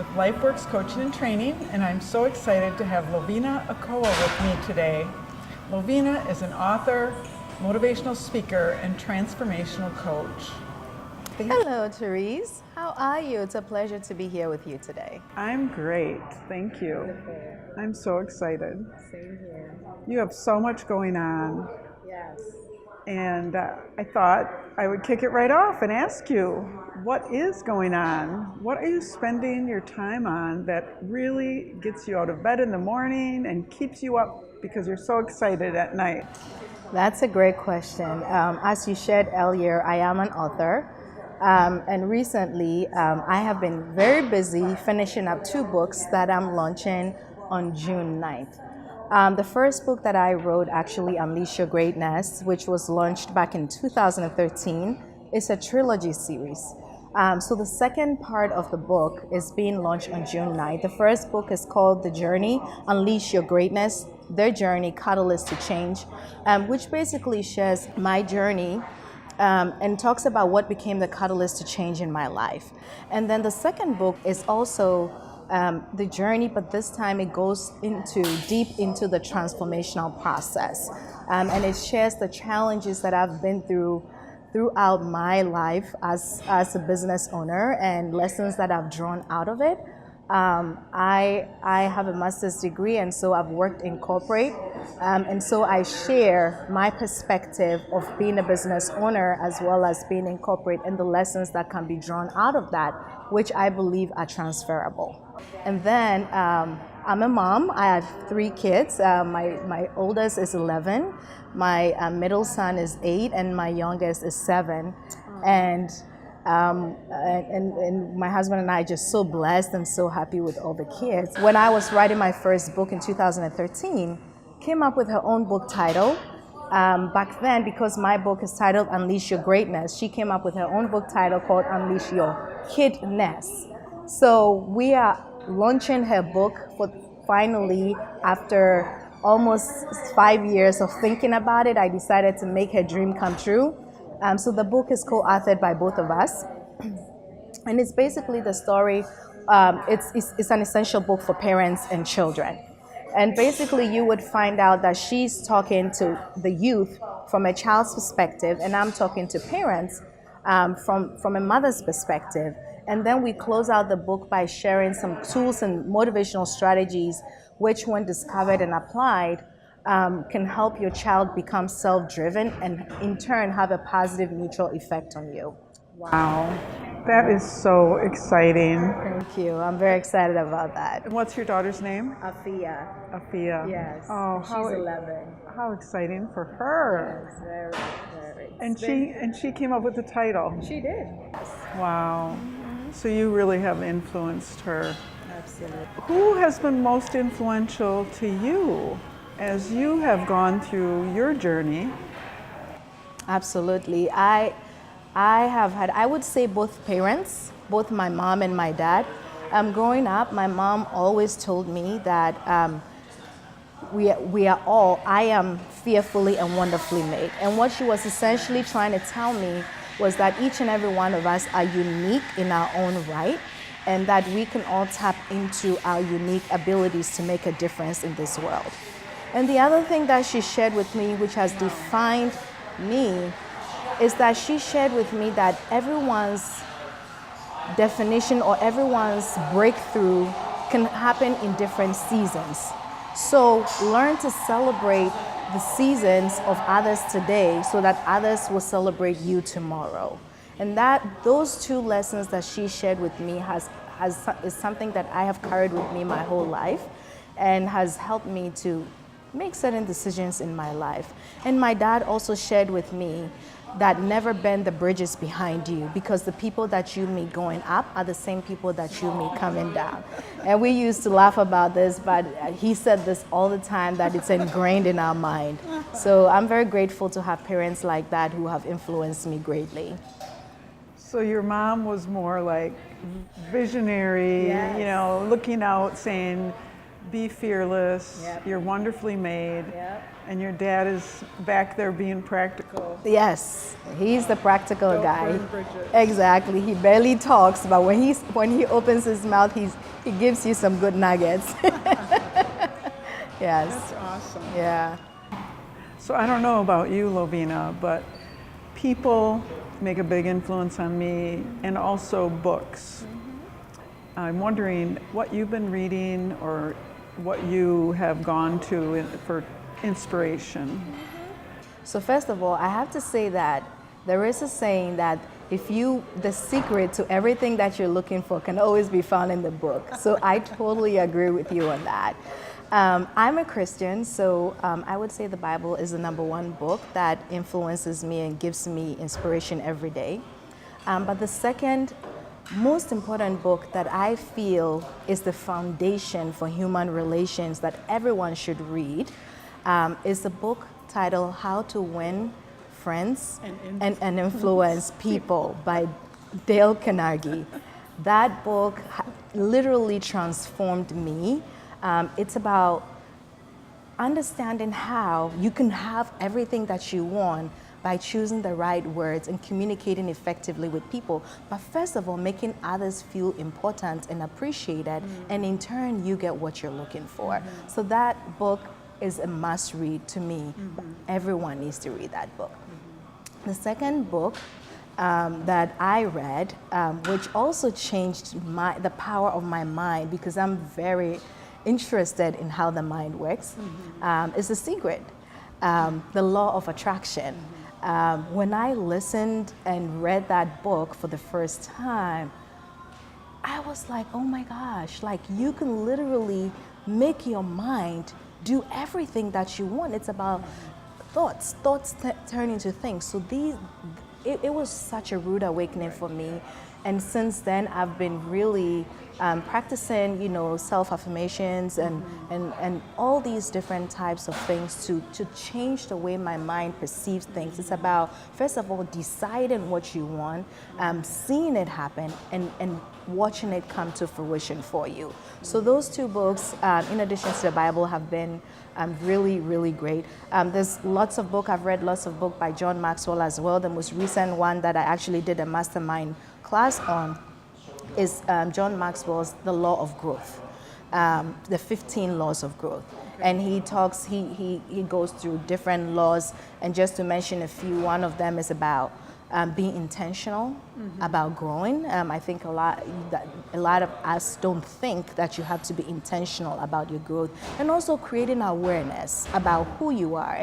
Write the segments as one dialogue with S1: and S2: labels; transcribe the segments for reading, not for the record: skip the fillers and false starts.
S1: with LifeWorks Coaching and Training, and I'm so excited to have Lovina Akowuah with me today. Lovina is an author, motivational speaker, and transformational coach.
S2: Hello, Therese. How are you? It's a pleasure to be here with you today.
S1: I'm great, thank you. I'm so excited.
S2: Same here.
S1: You have so much going on,
S2: Yes.
S1: and I thought I would kick it right off and ask you, what is going on? What are you spending your time on that really gets you out of bed in the morning and keeps you up because you're so excited at night?
S2: That's a great question. As you shared earlier, I am an author. And recently, I have been very busy finishing up 2 books that I'm launching on June 9th. The first book that I wrote, actually, Unleash Your KIDness, which was launched back in 2013, is a trilogy series. So the second part of the book is being launched on June 9th. The first book is called The Journey, Unleash Your KIDness, Their Journey, Catalyst to Change, which basically shares my journey and talks about what became the catalyst to change in my life. And then the second book is also the journey, but this time it goes deep into the transformational process. And it shares the challenges that I've been throughout my life as a business owner and lessons that I've drawn out of it. I have a master's degree, and so I've worked in corporate, and so I share my perspective of being a business owner as well as being in corporate and the lessons that can be drawn out of that, which I believe are transferable. And then I'm a mom. I have 3 kids. My oldest is 11, my middle son is 8, and my youngest is 7. And my husband and I are just so blessed and so happy with all the kids. When I was writing my first book in 2013, came up with her own book title. Back then, because my book is titled Unleash Your KIDness, she came up with her own book title called Unleash Your KIDness. So we are launching her book finally after almost 5 years of thinking about it. I decided to make her dream come true. So the book is co-authored by both of us, and it's basically the story. It's an essential book for parents and children, and basically you would find out that she's talking to the youth from a child's perspective, and I'm talking to parents from a mother's perspective. And then we close out the book by sharing some tools and motivational strategies, which, when discovered and applied, can help your child become self-driven and in turn have a positive neutral effect on you.
S1: Wow, that is so exciting.
S2: Thank you. I'm very excited about that.
S1: And what's your daughter's name?
S2: Afia.
S1: Afia.
S2: Yes.
S1: Oh,
S2: she's 11.
S1: How exciting for her.
S2: Yes, very.
S1: And she came up with the title.
S2: She did.
S1: Wow. So you really have influenced her.
S2: Absolutely.
S1: Who has been most influential to you as you have gone through your journey?
S2: Absolutely. I have had, I would say, both parents, both my mom and my dad. Growing up, my mom always told me that I am fearfully and wonderfully made. And what she was essentially trying to tell me was that each and every one of us are unique in our own right, and that we can all tap into our unique abilities to make a difference in this world. And the other thing that she shared with me, which has defined me, is that she shared with me that everyone's definition or everyone's breakthrough can happen in different seasons. So learn to celebrate the seasons of others today so that others will celebrate you tomorrow. And those 2 lessons that she shared with me is something that I have carried with me my whole life and has helped me to make certain decisions in my life. And my dad also shared with me that never bend the bridges behind you, because the people that you meet going up are the same people that you meet coming down. And we used to laugh about this, but he said this all the time, that it's ingrained in our mind. So I'm very grateful to have parents like that who have influenced me greatly.
S1: So your mom was more like visionary,
S2: Yes.
S1: you know, looking out, saying, be fearless,
S2: Yep.
S1: you're wonderfully made.
S2: Yep.
S1: And your dad is back there being practical.
S2: Yes, he's the practical
S1: Don't
S2: guy.
S1: burn bridges.
S2: Exactly. He barely talks, but when he opens his mouth, He gives you some good nuggets. Yes.
S1: That's awesome.
S2: Yeah.
S1: So I don't know about you, Lovina, but people make a big influence on me, and also books. I'm wondering what you've been reading or what you have gone to for inspiration.
S2: So first of all, I have to say that there is a saying that the secret to everything that you're looking for can always be found in the book. So I totally agree with you on that. I'm a Christian, so I would say the Bible is the number one book that influences me and gives me inspiration every day. But the second most important book that I feel is the foundation for human relations that everyone should read is a book titled How to Win Friends and Influence People by Dale Carnegie. That book literally transformed me. It's about understanding how you can have everything that you want by choosing the right words and communicating effectively with people. But first of all, making others feel important and appreciated, and in turn, you get what you're looking for. So that book is a must read to me. Everyone needs to read that book. The second book that I read, which also changed the power of my mind, because I'm very interested in how the mind works, is The Secret, The Law of Attraction. When I listened and read that book for the first time, I was like, oh my gosh, like you can literally make your mind do everything that you want. It's about thoughts turn into things. So it was such a rude awakening for me. And since then, I've been really practicing, self-affirmations and all these different types of things to change the way my mind perceives things. It's about, first of all, deciding what you want, seeing it happen, and watching it come to fruition for you. So those two books, in addition to the Bible, have been really, really great. There's lots of books. I've read lots of books by John Maxwell as well. The most recent one that I actually did a mastermind class on is John Maxwell's The Law of Growth, the 15 laws of growth. And he talks, he goes through different laws, and just to mention a few, one of them is about being intentional about growing. I think a lot of us don't think that you have to be intentional about your growth, and also creating awareness about who you are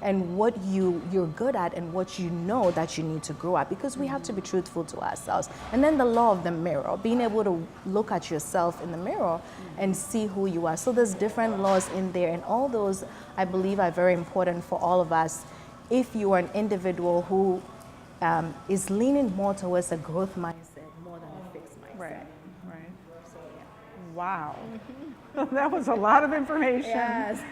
S2: and what you're good at and what you know that you need to grow at, because we have to be truthful to ourselves. And then the law of the mirror, being able to look at yourself in the mirror and see who you are. So there's different laws in there, and all those I believe are very important for all of us if you are an individual who is leaning more towards a growth mindset more than a fixed mindset.
S1: Right. So, yeah. Wow. That was a lot of information.
S2: Yes.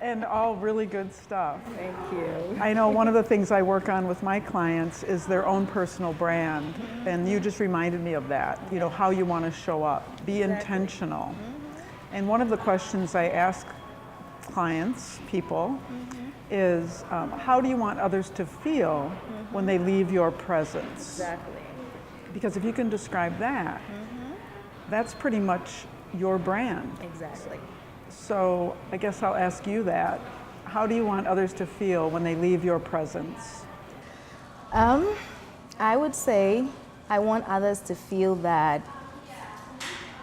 S1: And all really good stuff.
S2: Thank you.
S1: I know one of the things I work on with my clients is their own personal brand. And you just reminded me of that, how you want to show up. Be intentional. And one of the questions I ask clients, people, is how do you want others to feel when they leave your presence?
S2: Exactly.
S1: Because if you can describe that, that's pretty much your brand.
S2: Exactly.
S1: So I guess I'll ask you that. How do you want others to feel when they leave your presence?
S2: I would say I want others to feel that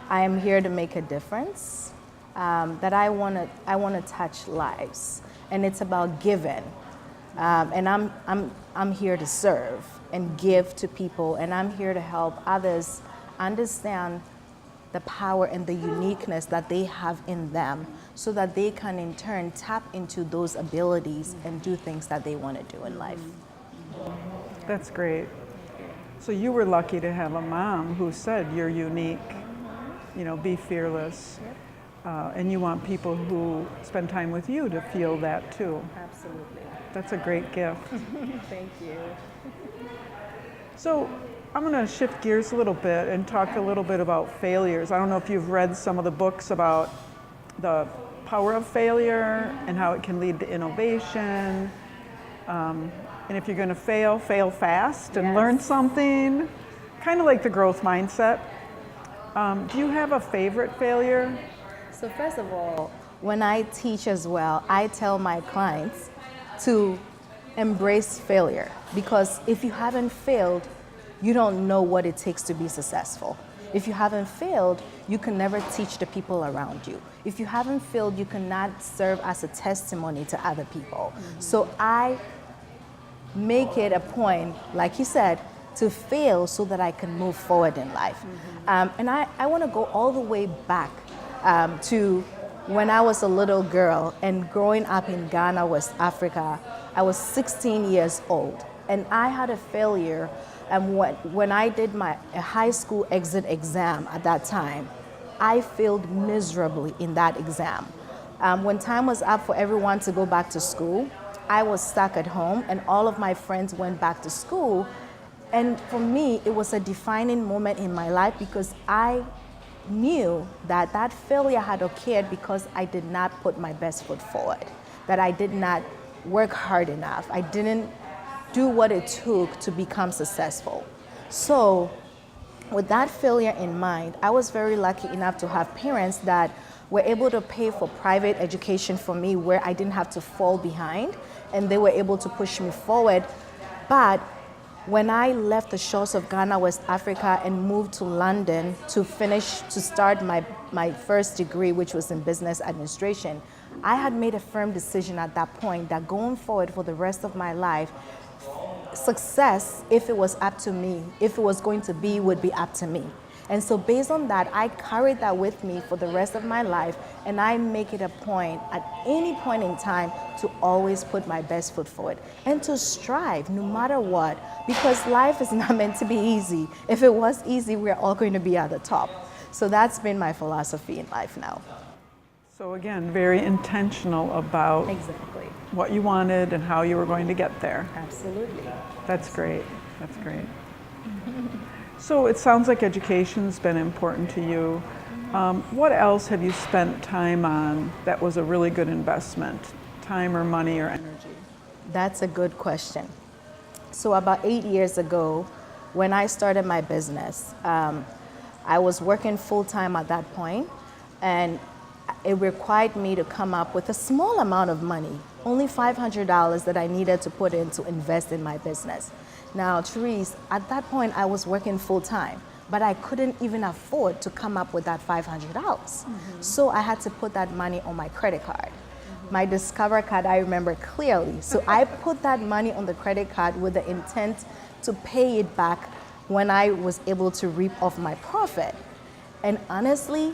S2: I am here to make a difference, that I want to touch lives. And it's about giving, and I'm here to serve and give to people, and I'm here to help others understand the power and the uniqueness that they have in them, so that they can in turn tap into those abilities and do things that they want to do in life.
S1: That's great. So you were lucky to have a mom who said you're unique, be fearless. And you want people who spend time with you to feel that too.
S2: Absolutely.
S1: That's a great gift.
S2: Thank you.
S1: So I'm going to shift gears a little bit and talk a little bit about failures. I don't know if you've read some of the books about the power of failure and how it can lead to innovation. And if you're going to fail fast and learn something, kind of like the growth mindset. Do you have a favorite failure?
S2: So first of all, when I teach as well, I tell my clients to embrace failure, because if you haven't failed, you don't know what it takes to be successful. If you haven't failed, you can never teach the people around you. If you haven't failed, you cannot serve as a testimony to other people. So I make it a point, like you said, to fail so that I can move forward in life. And I want to go all the way back to when I was a little girl and growing up in Ghana, West Africa. I was 16 years old, and I had a failure. And when I did my high school exit exam at that time, I failed miserably in that exam. When time was up for everyone to go back to school, I was stuck at home, and all of my friends went back to school. And for me, it was a defining moment in my life, because I knew that that failure had occurred because I did not put my best foot forward, that I did not work hard enough. I didn't do what it took to become successful. So with that failure in mind, I was very lucky enough to have parents that were able to pay for private education for me where I didn't have to fall behind, and they were able to push me forward. But when I left the shores of Ghana, West Africa, and moved to London to start my first degree, which was in business administration, I had made a firm decision at that point that going forward for the rest of my life, success, if it was up to me, if it was going to be, would be up to me. And so based on that, I carried that with me for the rest of my life, and I make it a point at any point in time to always put my best foot forward and to strive no matter what, because life is not meant to be easy. If it was easy, we're all going to be at the top. So that's been my philosophy in life now.
S1: So again, very intentional about
S2: Exactly.
S1: what you wanted and how you were going to get there.
S2: Absolutely.
S1: That's great. That's great. So it sounds like education's been important to you. What else have you spent time on that was a really good investment? Time or money or energy?
S2: That's a good question. So about 8 years ago, when I started my business, I was working full-time at that point, and it required me to come up with a small amount of money, only $500 that I needed to put in to invest in my business. Now, Therese, at that point, I was working full-time, but I couldn't even afford to come up with that $500. So I had to put that money on my credit card. My Discover card, I remember clearly. So I put that money on the credit card with the intent to pay it back when I was able to reap off my profit. And honestly,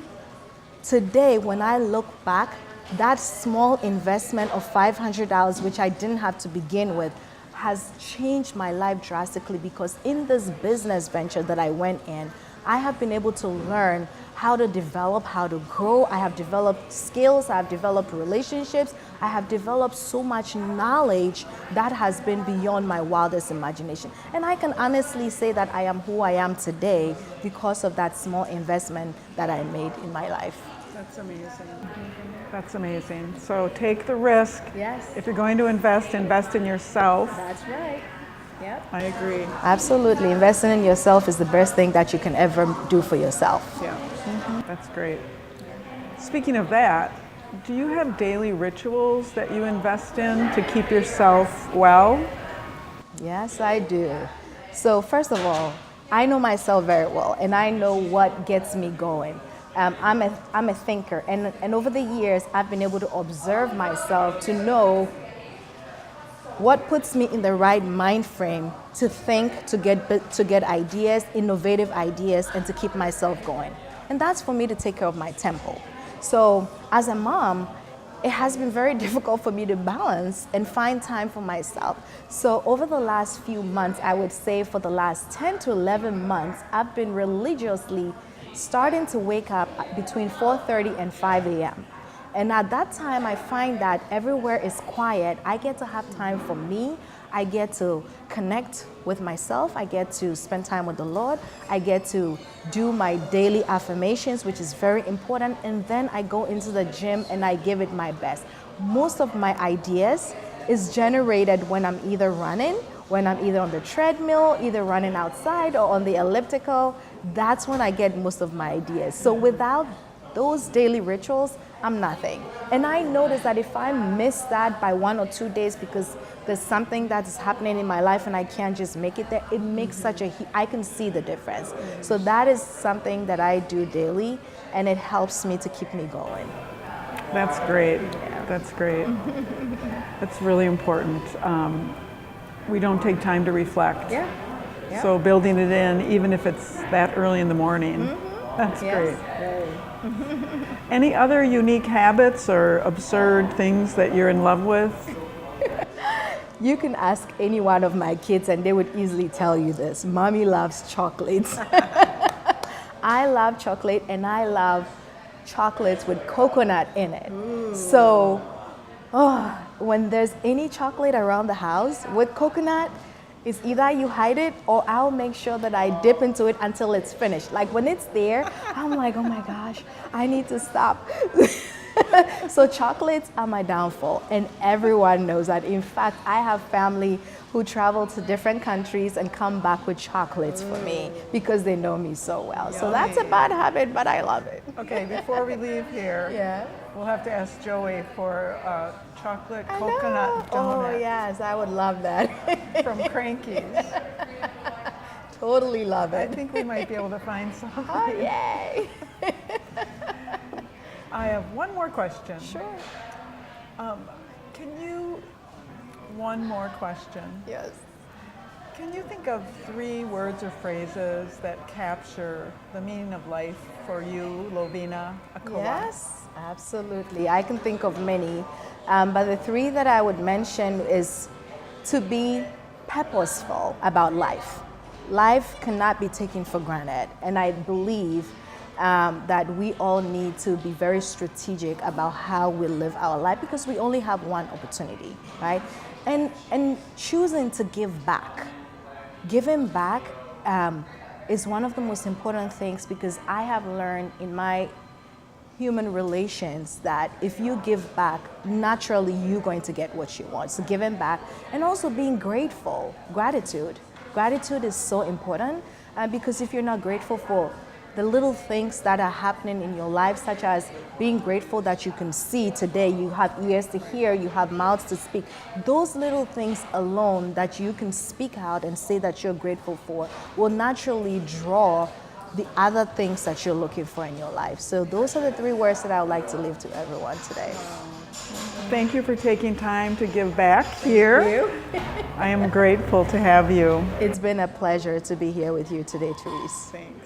S2: today, when I look back, that small investment of $500, which I didn't have to begin with, has changed my life drastically, because in this business venture that I went in, I have been able to learn how to develop, how to grow. I have developed skills, I have developed relationships, I have developed so much knowledge that has been beyond my wildest imagination. And I can honestly say that I am who I am today because of that small investment that I made in my life.
S1: That's amazing. That's amazing. So take the risk.
S2: Yes.
S1: If you're going to invest in yourself.
S2: That's right. Yep.
S1: I agree.
S2: Absolutely. Investing in yourself is the best thing that you can ever do for yourself.
S1: Yeah. That's great. Speaking of that, do you have daily rituals that you invest in to keep yourself well?
S2: Yes, I do. So first of all, I know myself very well, and I know what gets me going. I'm a thinker, and over the years, I've been able to observe myself to know what puts me in the right mind frame to think, to get ideas, innovative ideas, and to keep myself going. And that's for me to take care of my temple. So as a mom, it has been very difficult for me to balance and find time for myself. So over the last few months, I would say for the last 10 to 11 months, I've been religiously starting to wake up between 4:30 and 5 a.m. And at that time, I find that everywhere is quiet. I get to have time for me. I get to connect with myself. I get to spend time with the Lord. I get to do my daily affirmations, which is very important. And then I go into the gym and I give it my best. Most of my ideas is generated when I'm either running, when I'm either on the treadmill, either running outside or on the elliptical. that's when I get most of my ideas. So without those daily rituals, I'm nothing. And I notice that if I miss that by 1 or 2 days because there's something that is happening in my life and I can't just make it there, it makes such a, I can see the difference. So that is something that I do daily, and it helps me to keep me going.
S1: That's great. Yeah. That's great. That's really important. We don't take time to reflect.
S2: Yeah. Yeah.
S1: So building it in, even if it's that early in the morning, that's great. Any other unique habits or absurd things that you're in love with?
S2: You can ask any one of my kids and they would easily tell you this. Mommy loves chocolates. I love chocolate, and I love chocolates with coconut in it. Ooh. So when there's any chocolate around the house with coconut, it's either you hide it or I'll make sure that I dip into it until it's finished. Like when it's there, I'm like, oh my gosh, I need to stop. So chocolates are my downfall, and everyone knows that. In fact, I have family who travel to different countries and come back with chocolates for me because they know me so well. Yummy. So that's a bad habit, but I love it.
S1: Okay, before we leave here, we'll have to ask Joey for a chocolate coconut donut.
S2: Oh yes, I would love that.
S1: From Cranky's.
S2: Totally love it.
S1: I think we might be able to find some.
S2: Oh, yay.
S1: I have one more question.
S2: Sure.
S1: One more question.
S2: Yes.
S1: Can you think of 3 words or phrases that capture the meaning of life for you, Lovina Akowuah?
S2: Yes, absolutely. I can think of many, but the 3 that I would mention is to be purposeful about life. Life cannot be taken for granted, and I believe that we all need to be very strategic about how we live our life, because we only have one opportunity, right? And choosing to give back. Giving back is one of the most important things, because I have learned in my human relations that if you give back, naturally you're going to get what you want. So giving back, and also being grateful. Gratitude. Gratitude is so important, because if you're not grateful for the little things that are happening in your life, such as being grateful that you can see today, you have ears to hear, you have mouths to speak. Those little things alone that you can speak out and say that you're grateful for will naturally draw the other things that you're looking for in your life. So those are the 3 words that I would like to leave to everyone today.
S1: Thank you for taking time to give back here.
S2: Thank you.
S1: I am grateful to have you.
S2: It's been a pleasure to be here with you today, Therese.
S1: Thanks.